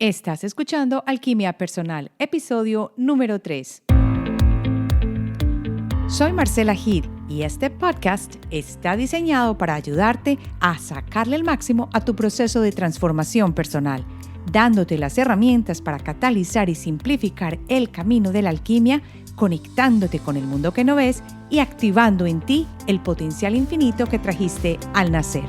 Estás escuchando Alquimia Personal, episodio número 3. Soy Marcela Gid y este podcast está diseñado para ayudarte a sacarle el máximo a tu proceso de transformación personal, dándote las herramientas para catalizar y simplificar el camino de la alquimia, conectándote con el mundo que no ves y activando en ti el potencial infinito que trajiste al nacer.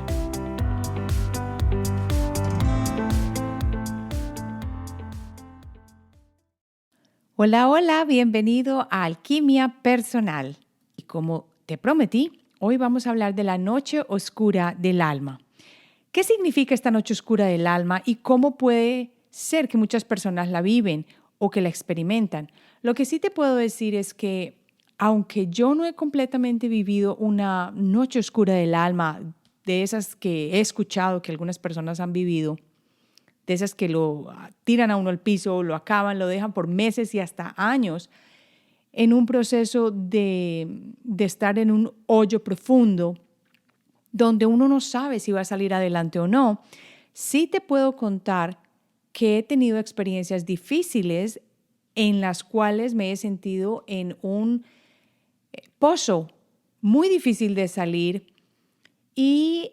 Hola, hola, bienvenido a Alquimia Personal. Y como te prometí, hoy vamos a hablar de la noche oscura del alma. ¿Qué significa esta noche oscura del alma y cómo puede ser que muchas personas la viven o que la experimentan? Lo que sí te puedo decir es que, aunque yo no he completamente vivido una noche oscura del alma, de esas que he escuchado que algunas personas han vivido, de esas que lo tiran a uno al piso, lo acaban, lo dejan por meses y hasta años en un proceso de estar en un hoyo profundo donde uno no sabe si va a salir adelante o no. Sí te puedo contar que he tenido experiencias difíciles en las cuales me he sentido en un pozo muy difícil de salir y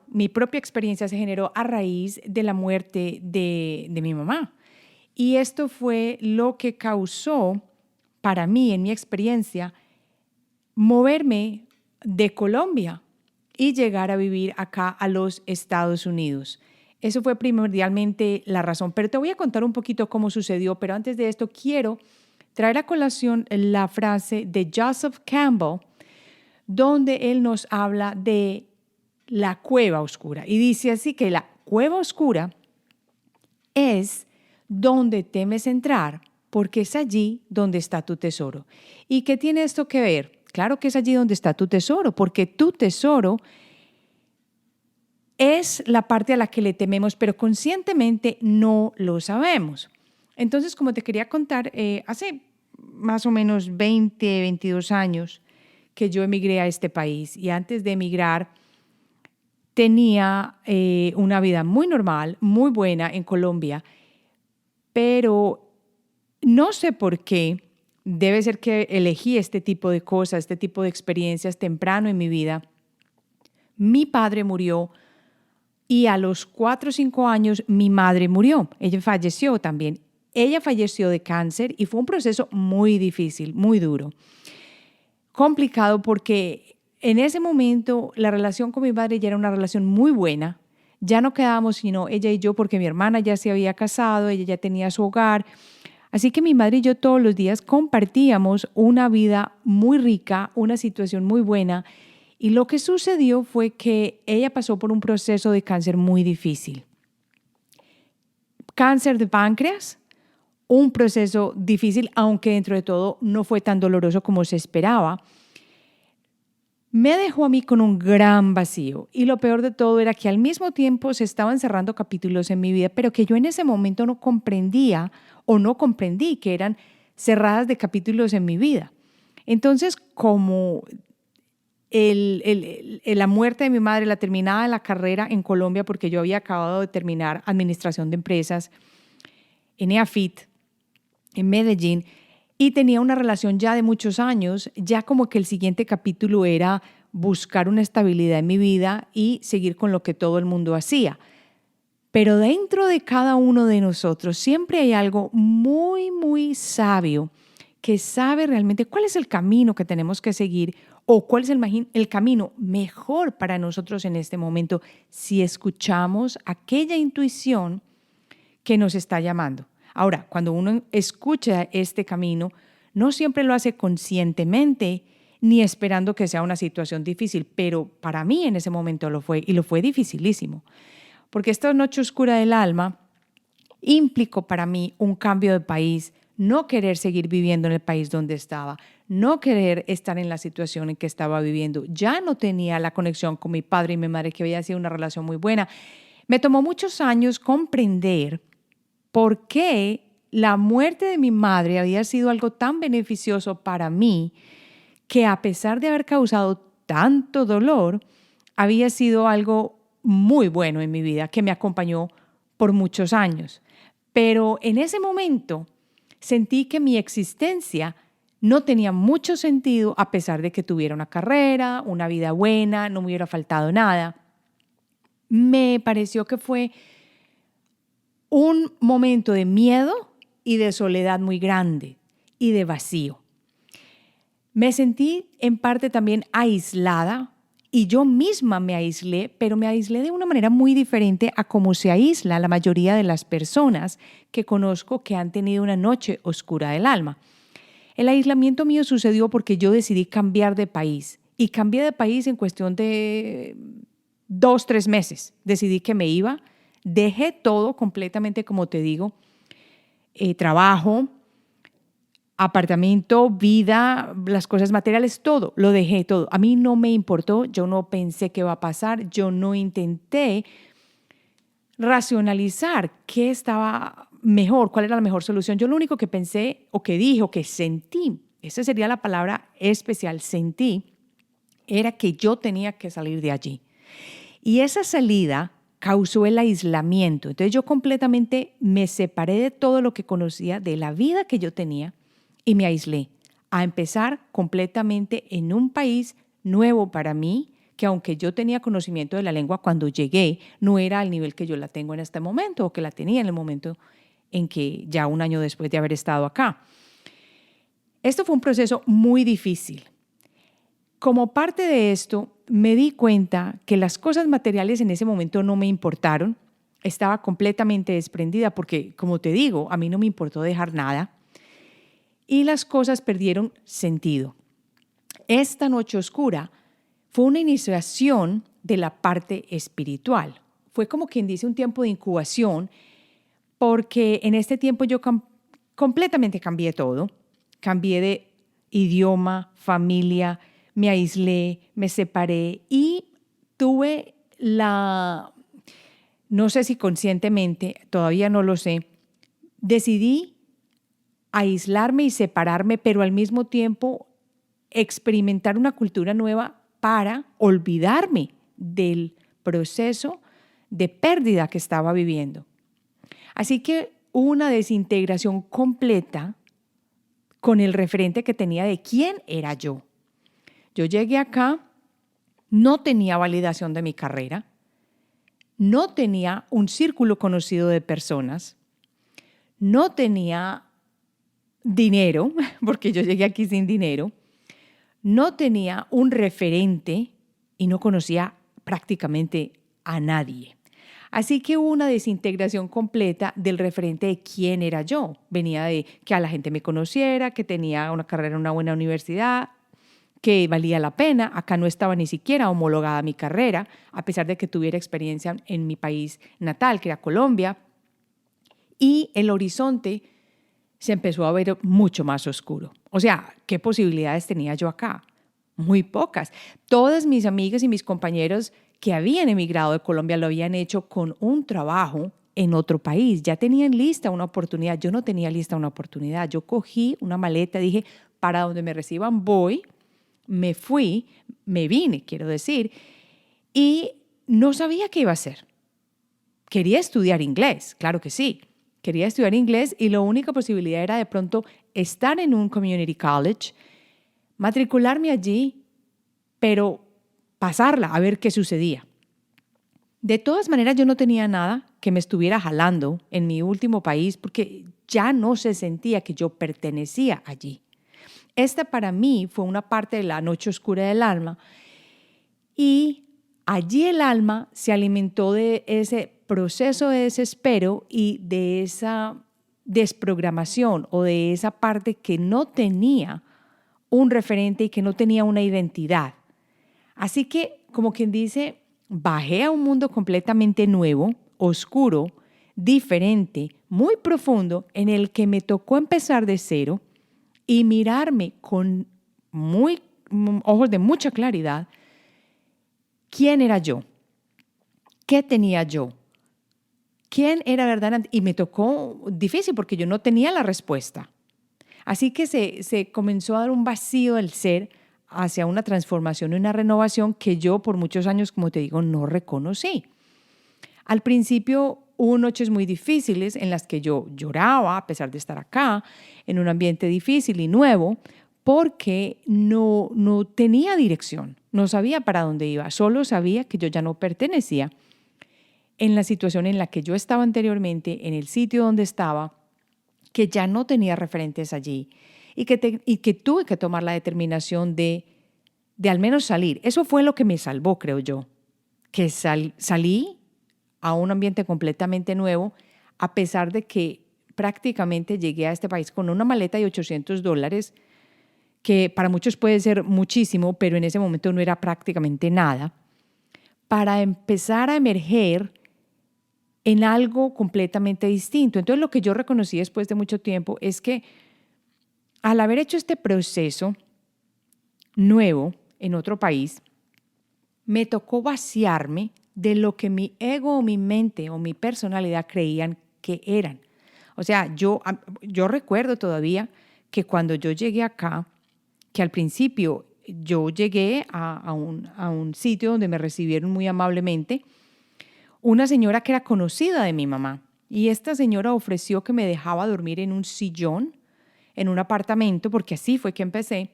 mi propia experiencia se generó a raíz de la muerte de mi mamá. Y esto fue lo que causó para mí, en mi experiencia, moverme de Colombia y llegar a vivir acá a los Estados Unidos. Eso fue primordialmente la razón. Pero te voy a contar un poquito cómo sucedió. Pero antes de esto, quiero traer a colación la frase de Joseph Campbell, donde él nos habla de la cueva oscura. Y dice así que la cueva oscura es donde temes entrar, porque es allí donde está tu tesoro. ¿Y qué tiene esto que ver? Claro que es allí donde está tu tesoro, porque tu tesoro es la parte a la que le tememos, pero conscientemente no lo sabemos. Entonces, como te quería contar, hace más o menos 20, 22 años que yo emigré a este país, y antes de emigrar tenía una vida muy normal, muy buena en Colombia, pero no sé por qué, debe ser que elegí este tipo de cosas, este tipo de experiencias temprano en mi vida. Mi padre murió y a los 4 o 5 años mi madre murió. Ella falleció también. Ella falleció de cáncer y fue un proceso muy difícil, muy duro. Complicado porque en ese momento la relación con mi madre ya era una relación muy buena. Ya no quedábamos sino ella y yo porque mi hermana ya se había casado, ella ya tenía su hogar. Así que mi madre y yo todos los días compartíamos una vida muy rica, una situación muy buena. Y lo que sucedió fue que ella pasó por un proceso de cáncer muy difícil. Cáncer de páncreas, un proceso difícil, aunque dentro de todo no fue tan doloroso como se esperaba. Me dejó a mí con un gran vacío y lo peor de todo era que al mismo tiempo se estaban cerrando capítulos en mi vida, pero que yo en ese momento no comprendía o no comprendí que eran cerradas de capítulos en mi vida. Entonces, como la muerte de mi madre, la terminada de la carrera en Colombia, porque yo había acabado de terminar administración de empresas en EAFIT, en Medellín, y tenía una relación ya de muchos años, ya como que el siguiente capítulo era buscar una estabilidad en mi vida y seguir con lo que todo el mundo hacía. Pero dentro de cada uno de nosotros siempre hay algo muy, muy sabio que sabe realmente cuál es el camino que tenemos que seguir o cuál es el camino mejor para nosotros en este momento si escuchamos aquella intuición que nos está llamando. Ahora, cuando uno escucha este camino, no siempre lo hace conscientemente ni esperando que sea una situación difícil, pero para mí en ese momento lo fue y lo fue dificilísimo. Porque esta noche oscura del alma implicó para mí un cambio de país, no querer seguir viviendo en el país donde estaba, no querer estar en la situación en que estaba viviendo. Ya no tenía la conexión con mi padre y mi madre, que había sido una relación muy buena. Me tomó muchos años comprender por qué la muerte de mi madre había sido algo tan beneficioso para mí, que a pesar de haber causado tanto dolor, había sido algo muy bueno en mi vida, que me acompañó por muchos años. Pero en ese momento sentí que mi existencia no tenía mucho sentido a pesar de que tuviera una carrera, una vida buena, no me hubiera faltado nada. Me pareció que fue un momento de miedo y de soledad muy grande y de vacío. Me sentí en parte también aislada y yo misma me aislé, pero me aislé de una manera muy diferente a cómo se aísla la mayoría de las personas que conozco que han tenido una noche oscura del alma. El aislamiento mío sucedió porque yo decidí cambiar de país y cambié de país en cuestión de 2, 3 meses. Decidí que me iba, dejé todo completamente, como te digo, trabajo, apartamento, vida, las cosas materiales, todo, lo dejé todo. A mí no me importó, yo no pensé qué va a pasar, yo no intenté racionalizar qué estaba mejor, cuál era la mejor solución. Yo lo único que pensé o que dije o que sentí, esa sería la palabra especial, sentí, era que yo tenía que salir de allí. Y esa salida causó el aislamiento. Entonces yo completamente me separé de todo lo que conocía, de la vida que yo tenía, y me aislé a empezar completamente en un país nuevo para mí, que aunque yo tenía conocimiento de la lengua cuando llegué, no era al nivel que yo la tengo en este momento o que la tenía en el momento en que ya un año después de haber estado acá. Esto fue un proceso muy difícil. Como parte de esto, me di cuenta que las cosas materiales en ese momento no me importaron. Estaba completamente desprendida porque, como te digo, a mí no me importó dejar nada. Y las cosas perdieron sentido. Esta noche oscura fue una iniciación de la parte espiritual. Fue como quien dice un tiempo de incubación, porque en este tiempo yo completamente cambié todo. Cambié de idioma, familia, me aislé, me separé y tuve no sé si conscientemente, todavía no lo sé, decidí aislarme y separarme, pero al mismo tiempo experimentar una cultura nueva para olvidarme del proceso de pérdida que estaba viviendo. Así que hubo una desintegración completa con el referente que tenía de quién era yo. Yo llegué acá, no tenía validación de mi carrera, no tenía un círculo conocido de personas, no tenía dinero, porque yo llegué aquí sin dinero, no tenía un referente y no conocía prácticamente a nadie. Así que hubo una desintegración completa del referente de quién era yo. Venía de que a la gente me conociera, que tenía una carrera en una buena universidad, que valía la pena. Acá no estaba ni siquiera homologada mi carrera, a pesar de que tuviera experiencia en mi país natal, que era Colombia. Y el horizonte se empezó a ver mucho más oscuro. O sea, ¿qué posibilidades tenía yo acá? Muy pocas. Todas mis amigas y mis compañeros que habían emigrado de Colombia lo habían hecho con un trabajo en otro país. Ya tenían lista una oportunidad. Yo no tenía lista una oportunidad. Yo cogí una maleta, dije, para donde me reciban voy, me fui, me vine, quiero decir, y no sabía qué iba a hacer. Quería estudiar inglés, claro que sí. Quería estudiar inglés y la única posibilidad era de pronto estar en un community college, matricularme allí, pero pasarla a ver qué sucedía. De todas maneras, yo no tenía nada que me estuviera jalando en mi último país porque ya no se sentía que yo pertenecía allí. Esta para mí fue una parte de la noche oscura del alma y allí el alma se alimentó de ese proceso de desespero y de esa desprogramación o de esa parte que no tenía un referente y que no tenía una identidad. Así que, como quien dice, bajé a un mundo completamente nuevo, oscuro, diferente, muy profundo, en el que me tocó empezar de cero y mirarme con ojos de mucha claridad quién era yo, qué tenía yo, quién era verdad. Y me tocó difícil porque yo no tenía la respuesta. Así que se comenzó a dar un vacío del ser hacia una transformación y una renovación que yo por muchos años, como te digo, no reconocí. Al principio hubo noches muy difíciles en las que yo lloraba a pesar de estar acá, en un ambiente difícil y nuevo, porque no tenía dirección, no sabía para dónde iba, solo sabía que yo ya no pertenecía en la situación en la que yo estaba anteriormente, en el sitio donde estaba, que ya no tenía referentes allí y que tuve que tomar la determinación de al menos salir. Eso fue lo que me salvó, creo yo, que salí a un ambiente completamente nuevo, a pesar de que prácticamente llegué a este país con una maleta de $800, que para muchos puede ser muchísimo, pero en ese momento no era prácticamente nada, para empezar a emerger en algo completamente distinto. Entonces, lo que yo reconocí después de mucho tiempo es que al haber hecho este proceso nuevo en otro país, me tocó vaciarme de lo que mi ego o mi mente o mi personalidad creían que eran. O sea, yo recuerdo todavía que cuando yo llegué acá, que al principio yo llegué a un sitio donde me recibieron muy amablemente, una señora que era conocida de mi mamá. Y esta señora ofreció que me dejaba dormir en un sillón, en un apartamento, porque así fue que empecé.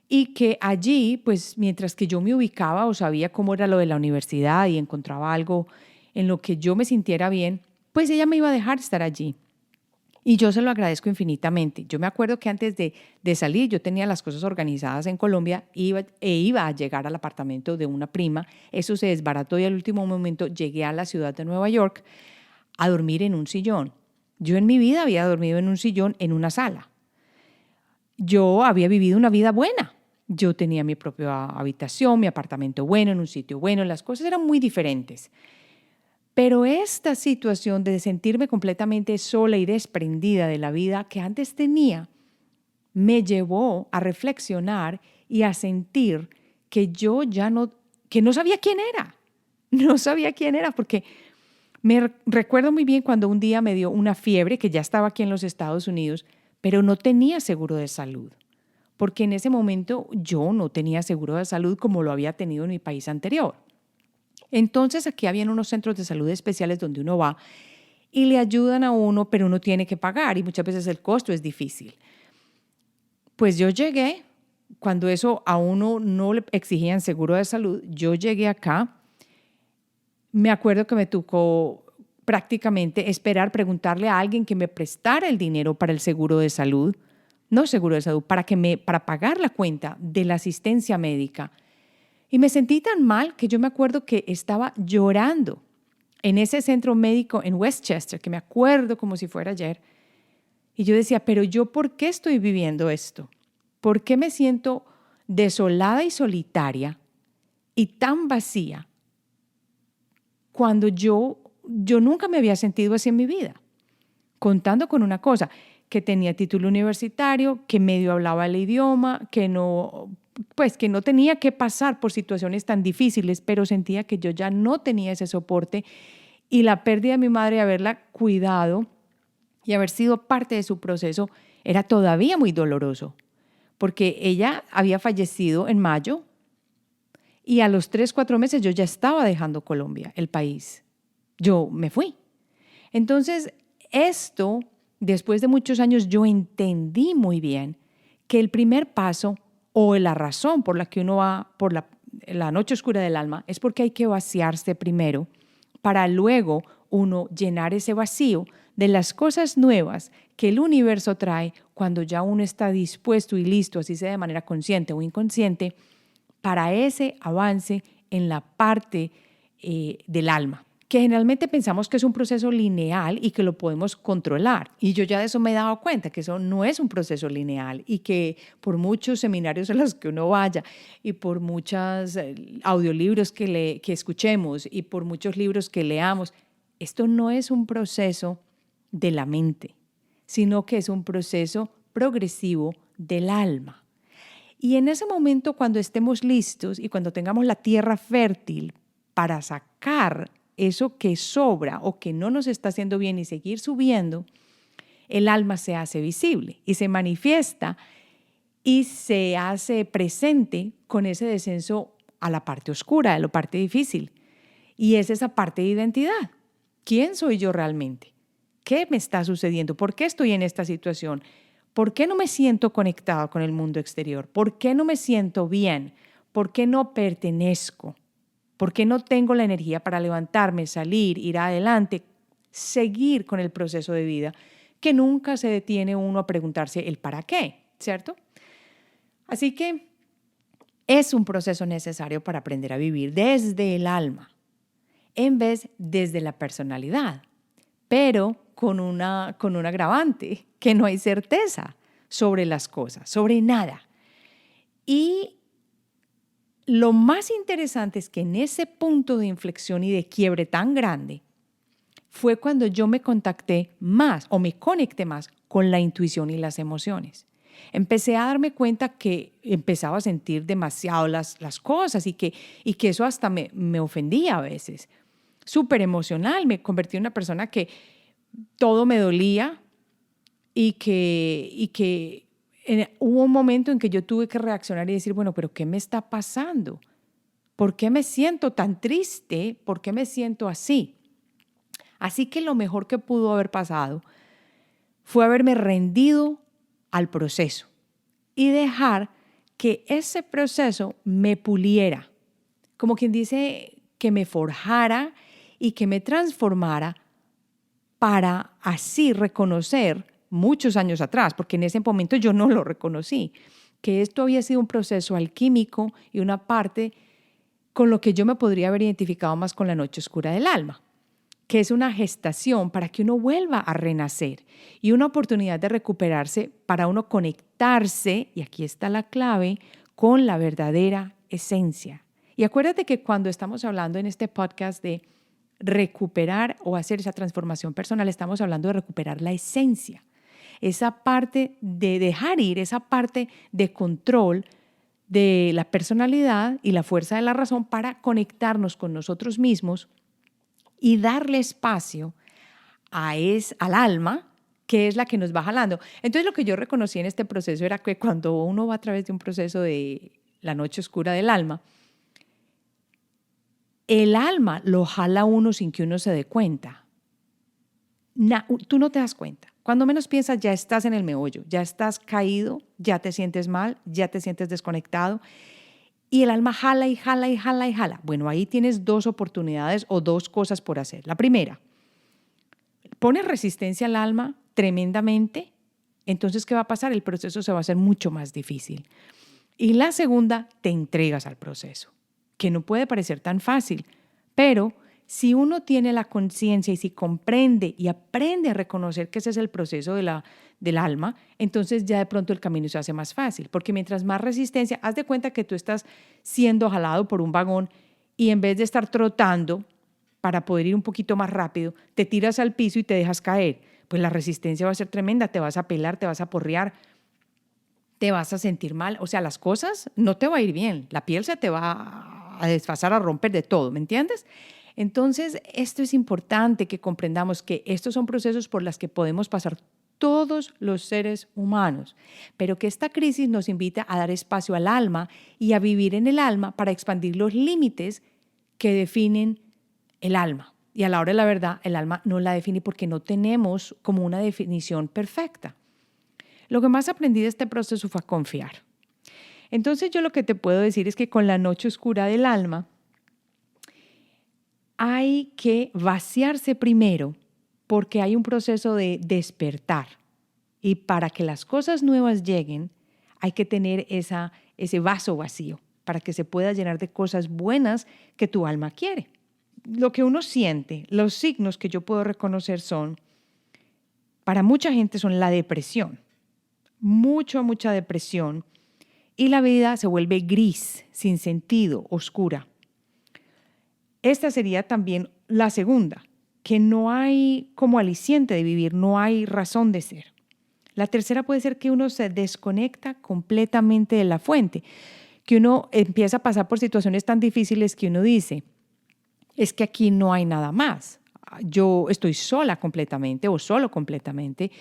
Y que allí, pues mientras que yo me ubicaba o sabía cómo era lo de la universidad y encontraba algo en lo que yo me sintiera bien, pues ella me iba a dejar estar allí. Y yo se lo agradezco infinitamente. Yo me acuerdo que antes de salir yo tenía las cosas organizadas en Colombia iba a llegar al apartamento de una prima. Eso se desbarató y al último momento llegué a la ciudad de Nueva York a dormir en un sillón. Yo en mi vida había dormido en un sillón en una sala. Yo había vivido una vida buena. Yo tenía mi propia habitación, mi apartamento bueno, en un sitio bueno. Las cosas eran muy diferentes. Pero esta situación de sentirme completamente sola y desprendida de la vida que antes tenía, me llevó a reflexionar y a sentir que yo ya que no sabía quién era. No sabía quién era porque recuerdo muy bien cuando un día me dio una fiebre, que ya estaba aquí en los Estados Unidos, pero no tenía seguro de salud. Porque en ese momento yo no tenía seguro de salud como lo había tenido en mi país anterior. Entonces aquí habían unos centros de salud especiales donde uno va y le ayudan a uno, pero uno tiene que pagar y muchas veces el costo es difícil. Pues yo llegué, cuando eso a uno no le exigían seguro de salud, yo llegué acá, me acuerdo que me tocó prácticamente esperar, preguntarle a alguien que me prestara el dinero para el seguro de salud, no seguro de salud, para pagar la cuenta de la asistencia médica. Y me sentí tan mal que yo me acuerdo que estaba llorando en ese centro médico en Westchester, que me acuerdo como si fuera ayer. Y yo decía, pero yo, ¿por qué estoy viviendo esto? ¿Por qué me siento desolada y solitaria y tan vacía cuando yo nunca me había sentido así en mi vida? Contando con una cosa, que tenía título universitario, que medio hablaba el idioma, que no tenía que pasar por situaciones tan difíciles, pero sentía que yo ya no tenía ese soporte y la pérdida de mi madre, haberla cuidado y haber sido parte de su proceso, era todavía muy doloroso, porque ella había fallecido en mayo y a los 3, 4 meses yo ya estaba dejando Colombia, el país. Yo me fui. Entonces, esto, después de muchos años, yo entendí muy bien que el primer paso o la razón por la que uno va por la noche oscura del alma es porque hay que vaciarse primero para luego uno llenar ese vacío de las cosas nuevas que el universo trae cuando ya uno está dispuesto y listo, así sea de manera consciente o inconsciente, para ese avance en la parte del alma, que generalmente pensamos que es un proceso lineal y que lo podemos controlar. Y yo ya de eso me he dado cuenta, que eso no es un proceso lineal y que por muchos seminarios a los que uno vaya y por muchos audiolibros que escuchemos y por muchos libros que leamos, esto no es un proceso de la mente, sino que es un proceso progresivo del alma. Y en ese momento, cuando estemos listos y cuando tengamos la tierra fértil para sacar eso que sobra o que no nos está haciendo bien y seguir subiendo, el alma se hace visible y se manifiesta y se hace presente con ese descenso a la parte oscura, a la parte difícil. Y es esa parte de identidad. ¿Quién soy yo realmente? ¿Qué me está sucediendo? ¿Por qué estoy en esta situación? ¿Por qué no me siento conectado con el mundo exterior? ¿Por qué no me siento bien? ¿Por qué no pertenezco? ¿Por qué no tengo la energía para levantarme, salir, ir adelante, seguir con el proceso de vida? Que nunca se detiene uno a preguntarse el para qué, ¿cierto? Así que es un proceso necesario para aprender a vivir desde el alma, en vez desde la personalidad, pero con un agravante, que no hay certeza sobre las cosas, sobre nada. Y lo más interesante es que en ese punto de inflexión y de quiebre tan grande fue cuando yo me contacté más o me conecté más con la intuición y las emociones. Empecé a darme cuenta que empezaba a sentir demasiado las cosas y que eso hasta me ofendía a veces. Súper emocional, me convertí en una persona que todo me dolía y que hubo un momento en que yo tuve que reaccionar y decir, bueno, pero ¿qué me está pasando? ¿Por qué me siento tan triste? ¿Por qué me siento así? Así que lo mejor que pudo haber pasado fue haberme rendido al proceso y dejar que ese proceso me puliera, como quien dice, que me forjara y que me transformara para así reconocer muchos años atrás, porque en ese momento yo no lo reconocí, que esto había sido un proceso alquímico y una parte con lo que yo me podría haber identificado más con la noche oscura del alma, que es una gestación para que uno vuelva a renacer y una oportunidad de recuperarse para uno conectarse, y aquí está la clave, con la verdadera esencia. Y acuérdate que cuando estamos hablando en este podcast de recuperar o hacer esa transformación personal, estamos hablando de recuperar la esencia, esa parte de dejar ir, esa parte de control de la personalidad y la fuerza de la razón para conectarnos con nosotros mismos y darle espacio al alma, que es la que nos va jalando. Entonces, lo que yo reconocí en este proceso era que cuando uno va a través de un proceso de la noche oscura del alma, el alma lo jala a uno sin que uno se dé cuenta. Tú no te das cuenta. Cuando menos piensas, ya estás en el meollo, ya estás caído, ya te sientes mal, ya te sientes desconectado. Y el alma jala y jala y jala y jala. Bueno, ahí tienes dos oportunidades o dos cosas por hacer. La primera, pones resistencia al alma tremendamente, entonces, ¿qué va a pasar? El proceso se va a hacer mucho más difícil. Y la segunda, te entregas al proceso, que no puede parecer tan fácil, pero si uno tiene la conciencia y si comprende y aprende a reconocer que ese es el proceso del alma, entonces ya de pronto el camino se hace más fácil, porque mientras más resistencia, haz de cuenta que tú estás siendo jalado por un vagón y en vez de estar trotando para poder ir un poquito más rápido, te tiras al piso y te dejas caer. Pues la resistencia va a ser tremenda, te vas a pelar, te vas a porrear, te vas a sentir mal. O sea, las cosas no te va a ir bien, la piel se te va a desfasar, a romper de todo, ¿me entiendes? Entonces, esto es importante que comprendamos que estos son procesos por los que podemos pasar todos los seres humanos, pero que esta crisis nos invita a dar espacio al alma y a vivir en el alma para expandir los límites que definen el alma. Y a la hora de la verdad, el alma no la define porque no tenemos como una definición perfecta. Lo que más aprendí de este proceso fue a confiar. Entonces, yo lo que te puedo decir es que con la noche oscura del alma, hay que vaciarse primero porque hay un proceso de despertar. Y para que las cosas nuevas lleguen, hay que tener ese vaso vacío para que se pueda llenar de cosas buenas que tu alma quiere. Lo que uno siente, los signos que yo puedo reconocer son, para mucha gente son la depresión, mucha depresión, y la vida se vuelve gris, sin sentido, oscura. Esta sería también la segunda, que no hay como aliciente de vivir, no hay razón de ser. La tercera puede ser que uno se desconecta completamente de la fuente, que uno empieza a pasar por situaciones tan difíciles que uno dice, es que aquí no hay nada más. Yo estoy sola completamente o solo completamente,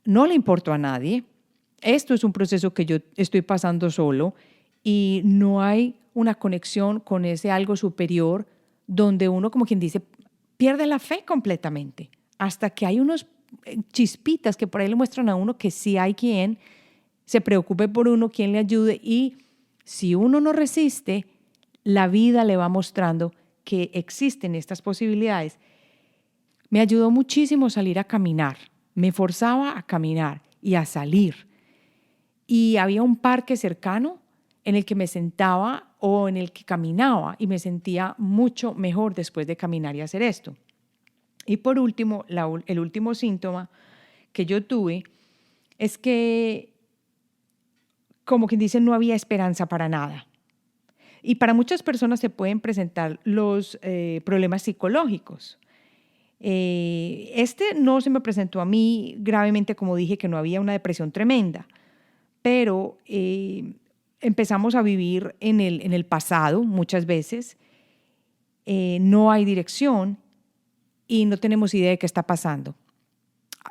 no le importo a nadie. Esto es un proceso que yo estoy pasando solo y no hay una conexión con ese algo superior donde uno, como quien dice, pierde la fe completamente, hasta que hay unos chispitas que por ahí le muestran a uno que sí hay quien se preocupe por uno, quien le ayude, y si uno no resiste, la vida le va mostrando que existen estas posibilidades. Me ayudó muchísimo salir a caminar, me forzaba a caminar y a salir. Y había un parque cercano en el que me sentaba o en el que caminaba y me sentía mucho mejor después de caminar y hacer esto. Y por último, el último síntoma que yo tuve es que, como quien dice, no había esperanza para nada. Y para muchas personas se pueden presentar los problemas psicológicos. Este no se me presentó a mí gravemente, como dije, que no había una depresión tremenda, pero empezamos a vivir en el pasado muchas veces. No hay dirección y no tenemos idea de qué está pasando.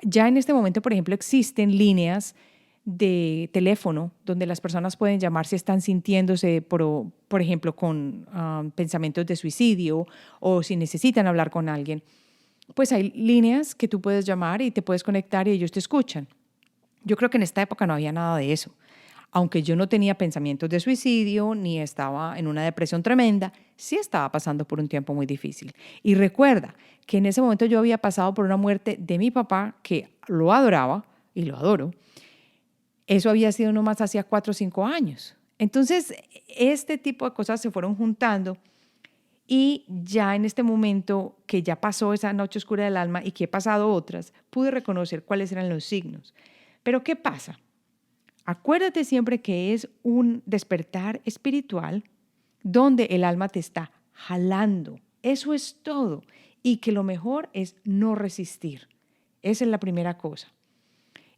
Ya en este momento, por ejemplo, existen líneas de teléfono donde las personas pueden llamar si están sintiéndose, por ejemplo, con pensamientos de suicidio o si necesitan hablar con alguien. Pues hay líneas que tú puedes llamar y te puedes conectar y ellos te escuchan. Yo creo que en esta época no había nada de eso. Aunque yo no tenía pensamientos de suicidio ni estaba en una depresión tremenda, sí estaba pasando por un tiempo muy difícil. Y recuerda que en ese momento yo había pasado por una muerte de mi papá, que lo adoraba y lo adoro. Eso había sido nomás hacía 4 o 5 años. Entonces, este tipo de cosas se fueron juntando y ya en este momento que ya pasó esa noche oscura del alma y que he pasado otras, pude reconocer cuáles eran los signos. Pero ¿qué pasa? Acuérdate siempre que es un despertar espiritual donde el alma te está jalando. Eso es todo. Y que lo mejor es no resistir. Esa es la primera cosa.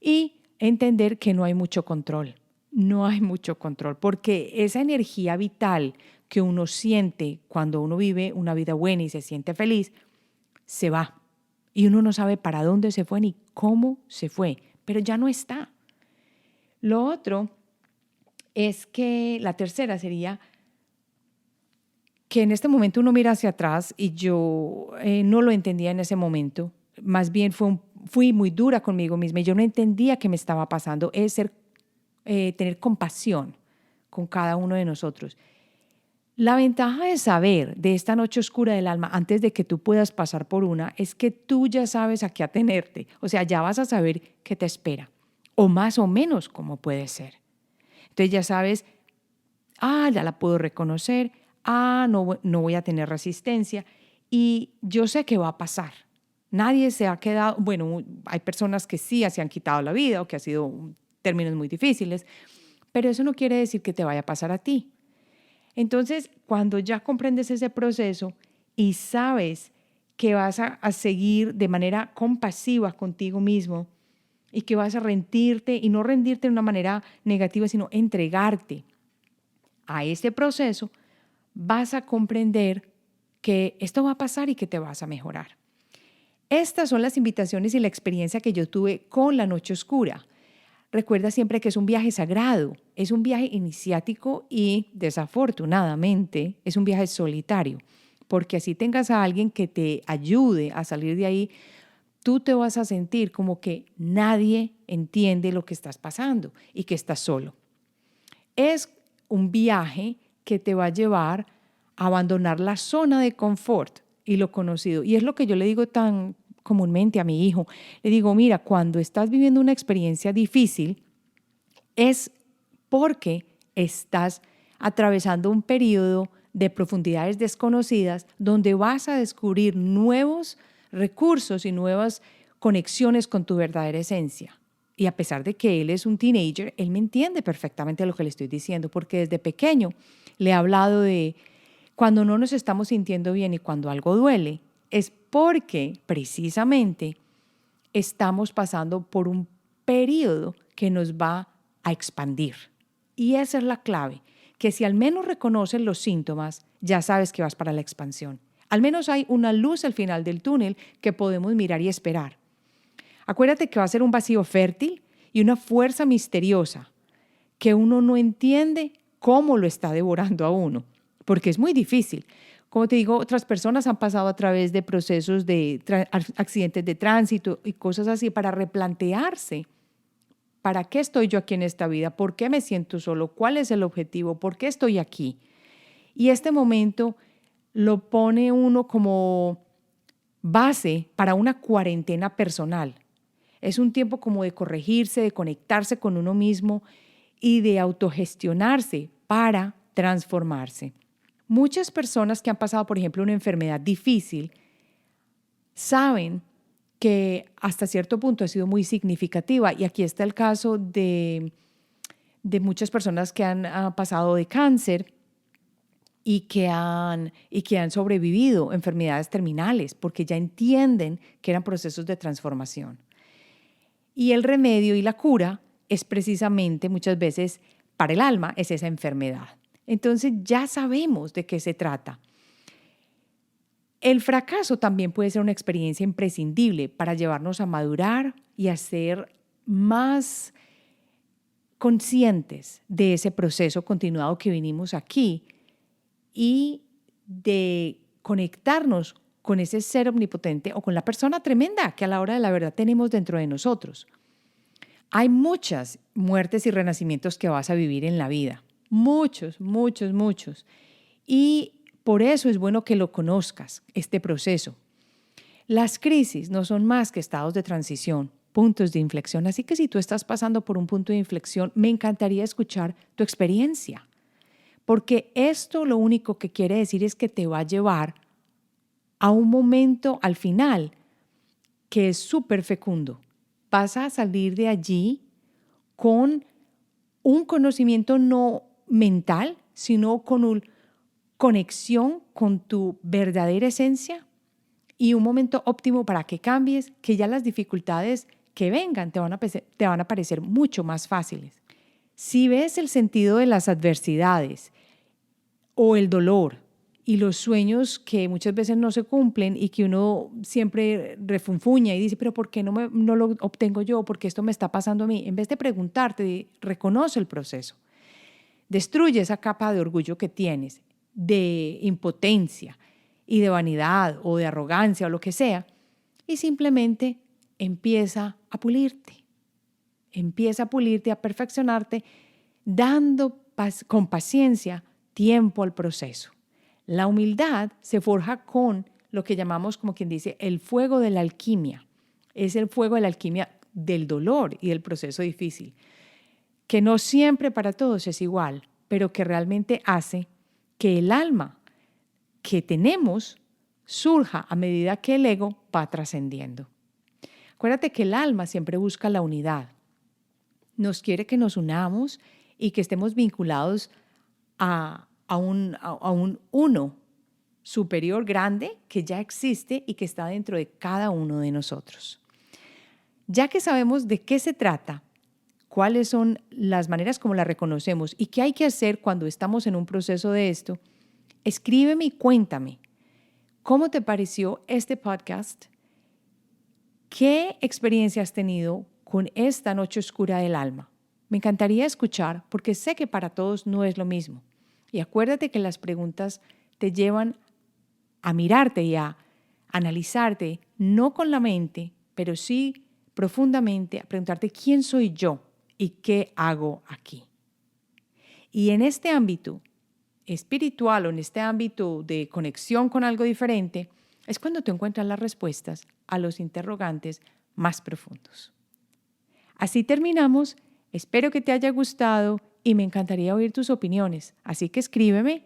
Y entender que no hay mucho control. No hay mucho control, porque esa energía vital que uno siente cuando uno vive una vida buena y se siente feliz, se va. Y uno no sabe para dónde se fue ni cómo se fue, pero ya no está. Lo otro es que la tercera sería que en este momento uno mira hacia atrás y yo no lo entendía en ese momento. Más bien fui muy dura conmigo misma y yo no entendía qué me estaba pasando. Es tener compasión con cada uno de nosotros. La ventaja de saber de esta noche oscura del alma antes de que tú puedas pasar por una es que tú ya sabes a qué atenerte. O sea, ya vas a saber qué te espera. O más o menos cómo puede ser. Entonces ya sabes, ya la puedo reconocer, no voy a tener resistencia y yo sé que va a pasar. Nadie se ha quedado, bueno, hay personas que sí se han quitado la vida o que ha sido términos muy difíciles, pero eso no quiere decir que te vaya a pasar a ti. Entonces, cuando ya comprendes ese proceso y sabes que vas a seguir de manera compasiva contigo mismo, y que vas a rendirte y no rendirte de una manera negativa, sino entregarte a este proceso, vas a comprender que esto va a pasar y que te vas a mejorar. Estas son las invitaciones y la experiencia que yo tuve con la noche oscura. Recuerda siempre que es un viaje sagrado, es un viaje iniciático y desafortunadamente es un viaje solitario, porque así tengas a alguien que te ayude a salir de ahí, tú te vas a sentir como que nadie entiende lo que estás pasando y que estás solo. Es un viaje que te va a llevar a abandonar la zona de confort y lo conocido. Y es lo que yo le digo tan comúnmente a mi hijo. Le digo, mira, cuando estás viviendo una experiencia difícil, es porque estás atravesando un periodo de profundidades desconocidas donde vas a descubrir nuevos recursos y nuevas conexiones con tu verdadera esencia. Y a pesar de que él es un teenager, él me entiende perfectamente lo que le estoy diciendo, porque desde pequeño le he hablado de cuando no nos estamos sintiendo bien y cuando algo duele, es porque precisamente estamos pasando por un periodo que nos va a expandir. Y esa es la clave, que si al menos reconoces los síntomas, ya sabes que vas para la expansión. Al menos hay una luz al final del túnel que podemos mirar y esperar. Acuérdate que va a ser un vacío fértil y una fuerza misteriosa que uno no entiende cómo lo está devorando a uno, porque es muy difícil. Como te digo, otras personas han pasado a través de procesos de accidentes de tránsito y cosas así para replantearse. ¿Para qué estoy yo aquí en esta vida? ¿Por qué me siento solo? ¿Cuál es el objetivo? ¿Por qué estoy aquí? Y este momento lo pone uno como base para una cuarentena personal. Es un tiempo como de corregirse, de conectarse con uno mismo y de autogestionarse para transformarse. Muchas personas que han pasado, por ejemplo, una enfermedad difícil, saben que hasta cierto punto ha sido muy significativa. Y aquí está el caso de muchas personas que han pasado de cáncer y que han sobrevivido enfermedades terminales, porque ya entienden que eran procesos de transformación. Y el remedio y la cura es precisamente muchas veces para el alma, es esa enfermedad. Entonces ya sabemos de qué se trata. El fracaso también puede ser una experiencia imprescindible para llevarnos a madurar y a ser más conscientes de ese proceso continuado que vinimos aquí y de conectarnos con ese ser omnipotente o con la persona tremenda que a la hora de la verdad tenemos dentro de nosotros. Hay muchas muertes y renacimientos que vas a vivir en la vida. Muchos, muchos, muchos. Y por eso es bueno que lo conozcas, este proceso. Las crisis no son más que estados de transición, puntos de inflexión. Así que si tú estás pasando por un punto de inflexión, me encantaría escuchar tu experiencia. Porque esto lo único que quiere decir es que te va a llevar a un momento al final que es súper fecundo. Vas a salir de allí con un conocimiento no mental, sino con una conexión con tu verdadera esencia y un momento óptimo para que cambies, que ya las dificultades que vengan te van a parecer mucho más fáciles. Si ves el sentido de las adversidades o el dolor y los sueños que muchas veces no se cumplen y que uno siempre refunfuña y dice, pero ¿por qué no lo obtengo yo? ¿Por qué esto me está pasando a mí? En vez de preguntarte, reconoce el proceso. Destruye esa capa de orgullo que tienes, de impotencia y de vanidad o de arrogancia o lo que sea, y simplemente empieza a pulirte. Empieza a pulirte, a perfeccionarte, dando con paciencia tiempo al proceso. La humildad se forja con lo que llamamos, como quien dice, el fuego de la alquimia. Es el fuego de la alquimia del dolor y del proceso difícil, que no siempre para todos es igual, pero que realmente hace que el alma que tenemos surja a medida que el ego va trascendiendo. Acuérdate que el alma siempre busca la unidad. Nos quiere que nos unamos y que estemos vinculados a un uno superior grande que ya existe y que está dentro de cada uno de nosotros. Ya que sabemos de qué se trata, cuáles son las maneras como la reconocemos y qué hay que hacer cuando estamos en un proceso de esto, escríbeme y cuéntame cómo te pareció este podcast, qué experiencia has tenido con esta noche oscura del alma. Me encantaría escuchar porque sé que para todos no es lo mismo. Y acuérdate que las preguntas te llevan a mirarte y a analizarte, no con la mente, pero sí profundamente a preguntarte quién soy yo y qué hago aquí. Y en este ámbito espiritual o en este ámbito de conexión con algo diferente, es cuando tú encuentras las respuestas a los interrogantes más profundos. Así terminamos. Espero que te haya gustado y me encantaría oír tus opiniones. Así que escríbeme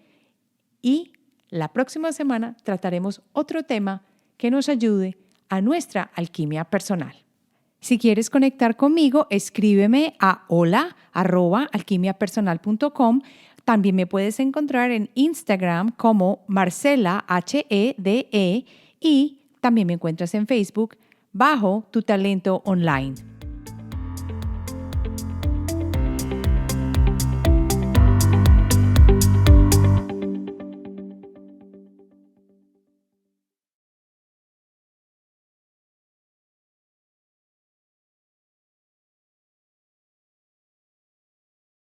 y la próxima semana trataremos otro tema que nos ayude a nuestra alquimia personal. Si quieres conectar conmigo, escríbeme a hola@alquimiapersonal.com. También me puedes encontrar en Instagram como Marcela HEDE y también me encuentras en Facebook bajo Tu Talento Online.